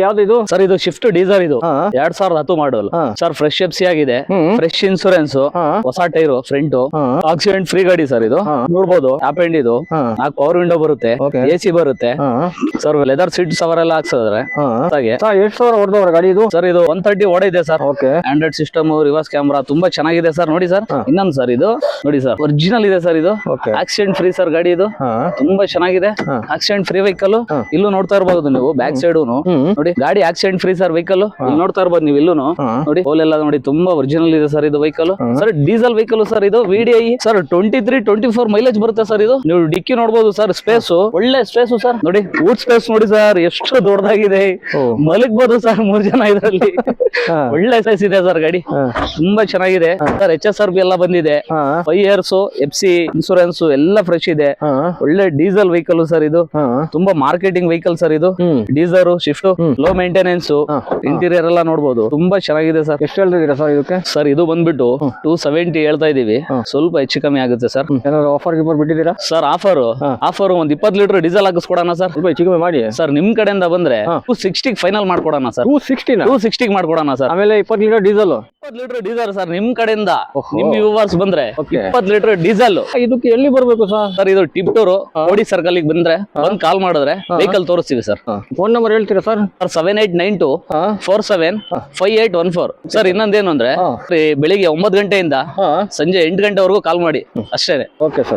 ಯಾವ್ದು ಇದು ಸರ್ ಇದು ಶಿಫ್ಟ್ ಡೀಸರ್ ಇದು 2010 ಮಾಡಲ್ ಸರ್. ಫ್ರೆಶ್ ಎಫ್ಸಿ ಆಗಿದೆ, ಫ್ರೆಶ್ ಇನ್ಸೂರೆನ್ಸ್, ಹೊಸ ಟೈರ್ ಫ್ರಂಟ್, ಆಕ್ಸಿಡೆಂಟ್ ಫ್ರೀ ಗಾಡಿ ಸರ್ ಇದು. ನೋಡ್ಬೋದು ಆಪ್ ಎಂಡ್ ಇದು, 4 ಪವರ್ ವಿಂಡೋ ಬರುತ್ತೆ, AC ಬರುತ್ತೆ ಸರ್. ಲೆದರ್ ಸೀಟ್ಸ್ ಅವರೆಲ್ಲ ಹಾಕ್ಸಿದ್ರೆ ಎಷ್ಟು ಸಾವಿರ ಹೊಡೆದವ್ರ ಗಾಡಿ ಇದು ಸರ್. ಇದು 130 ಓಡಿದೆ sir. Android system, reverse camera ತುಂಬಾ ಚೆನ್ನಾಗಿದೆ ಸರ್. ನೋಡಿ ಸರ್, ಇನ್ನೊಂದು ಸರ್ ಇದು ನೋಡಿ ಸರ್, ಒರಿಜಿನಲ್ ಇದೆ ಸರ್ ಇದು. ಆಕ್ಸಿಡೆಂಟ್ ಫ್ರೀ ಸರ್ ಗಾಡಿ ಇದು, ತುಂಬಾ ಚೆನ್ನಾಗಿದೆ. ಆಕ್ಸಿಡೆಂಟ್ ಫ್ರೀ ವೆಹಿಕಲ್ ಇಲ್ಲೂ ನೋಡ್ತಾ ಇರಬಹುದು ನೀವು, ಬ್ಯಾಕ್ ಸೈಡ್ ನೋಡಿ ಗಾಡಿ ಆಕ್ಸಿಡೆಂಟ್ ಫ್ರೀ ಸರ್ ವೆಹಿಕಲ್. ಇಲ್ಲಿ ನೋಡ್ತಾ ಇರಬಹುದು ನೀವು, ಇಲ್ಲೂ ನೋಡಿ ಹೋಲ್ ಎಲ್ಲ ನೋಡಿ, ತುಂಬಾ ಒರಿಜಿನಲ್ ಇದೆ ಸರ್ ಇದು vehicle. Sir diesel vehicle sir ಇದು, VDI ಸರ್. 23-24 ಮೈಲೇಜ್ ಬರುತ್ತೆ ಸರ್ ಇದು. ನೀವು ಡಿಕ್ಕಿ ನೋಡಬಹುದು ಸರ್, ಸ್ಪೇಸ್ ಒಳ್ಳೆ ಸ್ಪೇಸ್ ಸರ್. ನೋಡಿ ಊಟ್ ಸ್ಪೇಸ್ ನೋಡಿ ಸರ್, ಎಷ್ಟು ದೊಡ್ಡದಾಗಿದೆ, ಮಲಗಬಹುದು ಸರ್ 3 ಜನ ಇದರಲ್ಲಿ. ಒಳ್ಳೆ ಸೈಜ್ ಇದೆ ಸರ್ ಗಾಡಿ, ತುಂಬಾ ಚೆನ್ನಾಗಿದೆ ಸರ್. HSRB ಎಲ್ಲ ಬಂದಿದೆ, 5 years FC ಇನ್ಸೂರೆನ್ಸ್ ಎಲ್ಲ ಫ್ರೆಶ್ ಇದೆ. ಒಳ್ಳೆ ಡೀಸೆಲ್ ವೆಹಿಕಲ್ ಸರ್ ಇದು, ತುಂಬಾ ಮಾರ್ಕೆಟಿಂಗ್ ವೆಹಿಕಲ್ ಸರ್ ಇದು. ಡೀಸರ್ ಶಿಫ್ಟ್, ಲೋ ಮೇಂಟೆನೆನ್ಸ್, ಇಂಟೀರಿಯರ್ ಎಲ್ಲ ನೋಡಬಹುದು, ತುಂಬಾ ಚೆನ್ನಾಗಿದೆ ಸರ್. ಎಷ್ಟು ಹೇಳ್ತಿದ್ದೀರಾ ಸರ್ ಇದಕ್ಕೆ? ಸರ್ ಇದು ಬಂದ್ಬಿಟ್ಟು 270 ಹೇಳ್ತಾ ಇದೀವಿ, ಸ್ವಲ್ಪ ಹೆಚ್ಚು ಕಮ್ಮಿ ಆಗುತ್ತೆ ಸರ್. ಏನಾದ್ರು ಆಫರ್ ಗಿಫರ್ ಬಿಟ್ಟಿದ್ದೀರಾ ಸರ್? ಆಫರ್ ಒಂದ್ 20 ಲೀಟರ್ ಡೀಸೆಲ್ ಹಾಕಿಸ್ಕೊಡೋಣ ಸರ್, ಸ್ವಲ್ಪ ಹೆಚ್ಚು ಕಮ್ಮಿ ಮಾಡಿ ಸರ್. ನಿಮ್ ಕಡೆಯಿಂದ ಬಂದ್ರೆ 260 ಫೈನಲ್ ಮಾಡ್ಕೊಡೋಣ ಸರ್. 260 ಮಾಡ್ಕೊಡೋಣ ಸರ್. ಆಮೇಲೆ 20 litre diesel, 20 litre diesel sir. ನಿಮ್ ಕಡೆಯಿಂದ ನಿಮ್ ವ್ಯೂವರ್ಸ್ ಬಂದ್ರೆ 20 ಲೀಟರ್ ಡೀಸೆಲ್. ಇದಕ್ಕೆ ಎಲ್ಲಿ ಬರ್ಬೇಕು ಸರ್? ಸರ್ ಇದು ಟಿಪ್ಟೂರು ಓಡಿ ಸರ್ಕಲ್ ಗೆ ಬಂದ್ರೆ ಒಂದ್ ಕಾಲ್ ಮಾಡಿದ್ರೆ ವೆಹಿಕಲ್ ತೋರಿಸ್ತೀವಿ ಸರ್. ಫೋನ್ ನಂಬರ್ ಹೇಳ್ತೀರಾ ಸರ್? 7892475814 ಸರ್. ಇನ್ನೊಂದೇನು ಅಂದ್ರೆ ಬೆಳಿಗ್ಗೆ 9 ಗಂಟೆಯಿಂದ ಸಂಜೆ 8 ಗಂಟೆವರೆಗೂ ಕಾಲ್ ಮಾಡಿ ಅಷ್ಟೇನೆ. Okay sir.